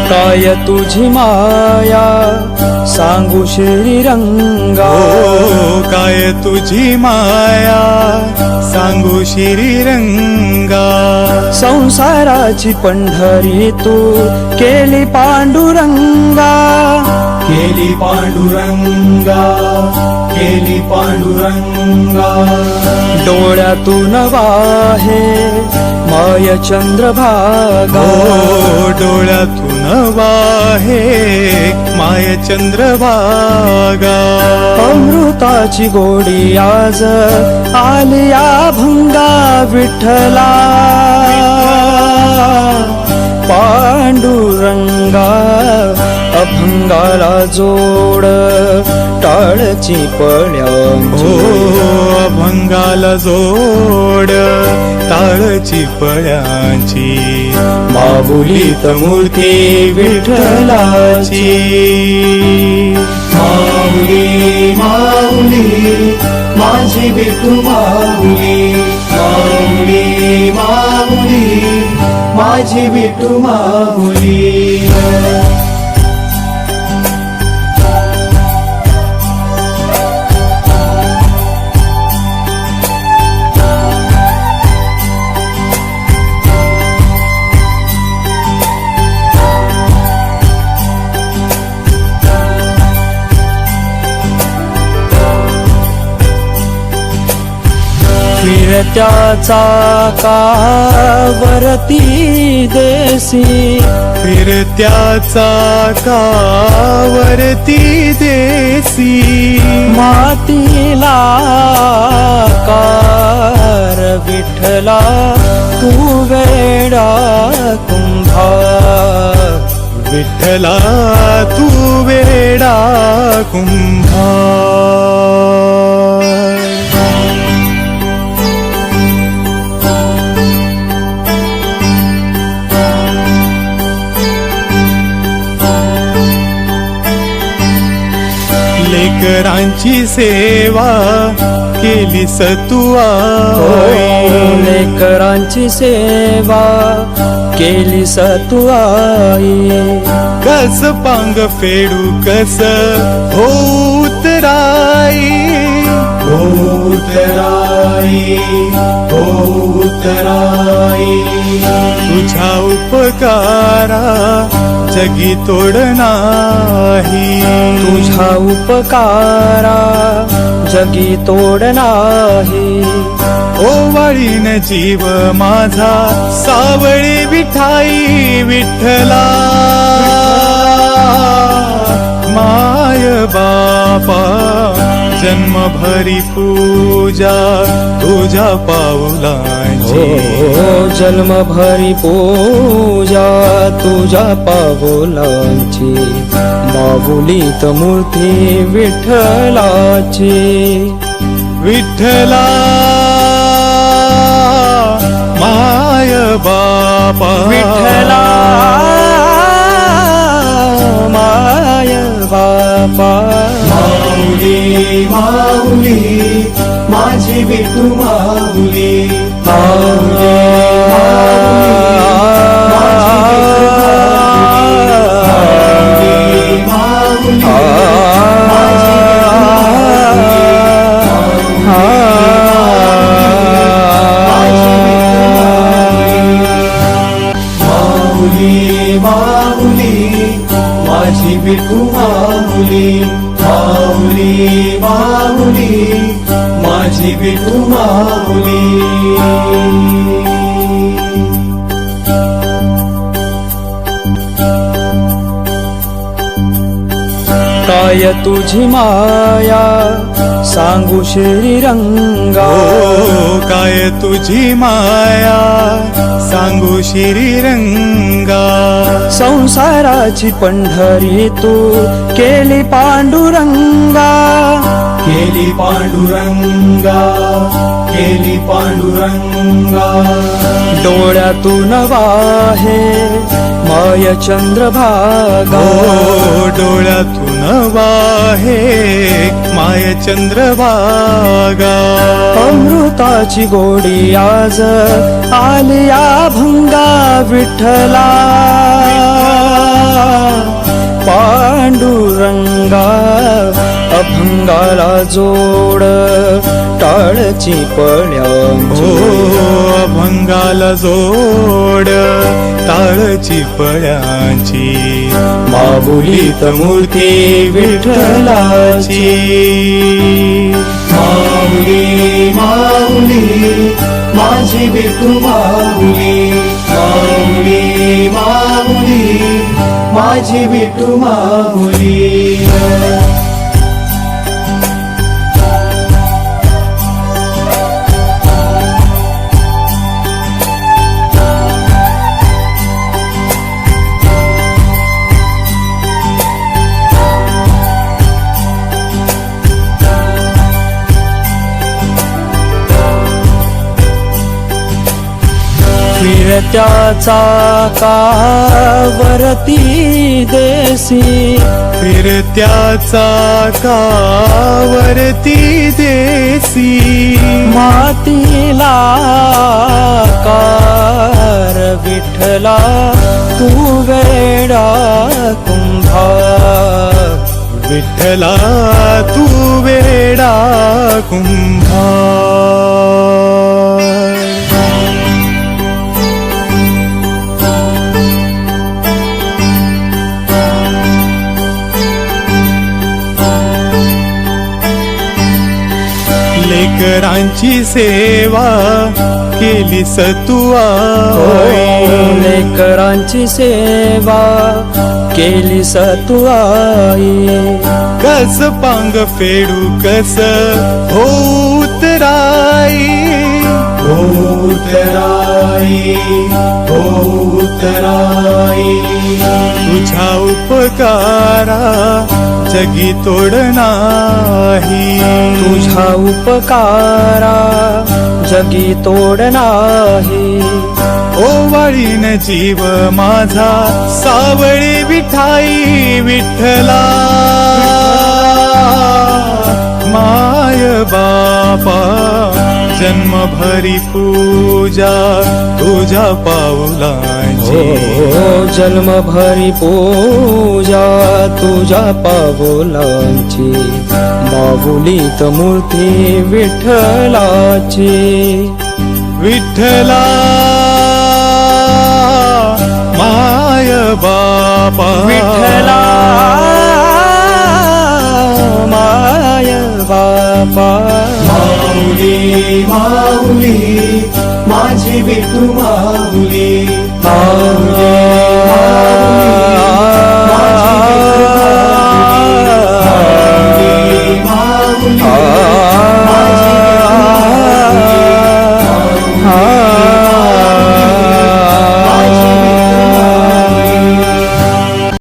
काय तुझी माया सांगू श्रीरंगा, हो काय तुझी माया सांगू श्रीरंगा. संसाराची पंढरी तू केली पांडुरंगा, केली पांडुरंगा, केली पांडुरंगा. डोळ्यातून वाहे माय चंद्रभागा, हो डोळ्यातून वाहे माय चंद्रभागा. अमृताची गोडी आज आलिया भंगा विठ्ठला, पांडुरंगा अभंगाला जोड टाळची पळ्यांची. हो अभंगाला जोड टाळची पळ्यांची. माऊलीत मूर्ती विठ्ठलाची. माऊली माऊली माझी विठू माऊली, माऊली माऊली माझी विठू माऊली. फिरत्या चाकावरती देसी, फिरत्या चाकावरती देसी. मातीला कार विठ्ठला तू वेडा कुंभार, विठ्ठला तू वेडा कुंभार. लेकरांची सेवा केली सतुआ, लेकरांची सेवा केली सतुआई. कस पांग फेडू कस होतराई, होतराई, होतराई. तुझ्या उपकारा जगी तोड नाही, तुझ्या उपकारा जगी तोड नाही. ओवाळीन जीव माझा सावळी विठाई विठ्ठला. माय बापा जन्मभरी पूजा तुझ्या पाऊलांची, जन्मभरी पूजा तुझ्या पाऊलांची. माऊलीत मूर्ती विठ्ठलाची, विठ्ठला माय बापा विठ्ठला माय बापा. माऊली माऊली माझी विठू माऊली, माऊली माझी विठू माऊली, माऊली माऊली माझी विठू माऊली. काय तुझी माया सांगू श्रीरंगा, हो काय तुझी माया सांगू श्रीरंगा. संसाराची पंढरी तू केली पांडुरंगा, केली पांडुरंगा, केली पांडुरंगा. डोळ्यातून वाहे माय चंद्रभागा, हो डोळ्यातून वाहे माय चंद्रभागा. अमृताची गोडी आज आलिया भंगा विठ्ठला. पांडुरंगा अभंगाला जोड टाळची पळ्यांची. अभंगाला जोड टाळची पळ्यांची. माऊलीत मूर्ती विठ्ठलाची. माऊली माऊली माझी विठू माऊली. माऊली माऊली माझी विठू माऊली. फिरत्या चाकावरती देसी. फिरत्या चाकावरती देसी. मातीला कार विठ्ठला तू वेडा कुंभार. विठ्ठला तू वेडा कुंभार. लेकरांची सेवा केली सतुआ. लेकरांची सेवा केली सतुआई. कस पांग फेडू कस होतराई. होतराई होतराई. तुझ्या उपकारा जगी तोड नाही. तुझ्या उपकारा जगी तोड नाही. ओवाळीन जीव माझा सावळी विठाई. विठ्ठला माय बापा जन्मभरी पूजा तुझ्या पाऊलांची. जन्मभरी पूजा तुझ्या पावलांची. माऊलीत मूर्ती विठ्ठलाची. विठ्ठला माय बापा. विठ्ठला माय बापा. माऊली माऊली माझी विठू माऊली.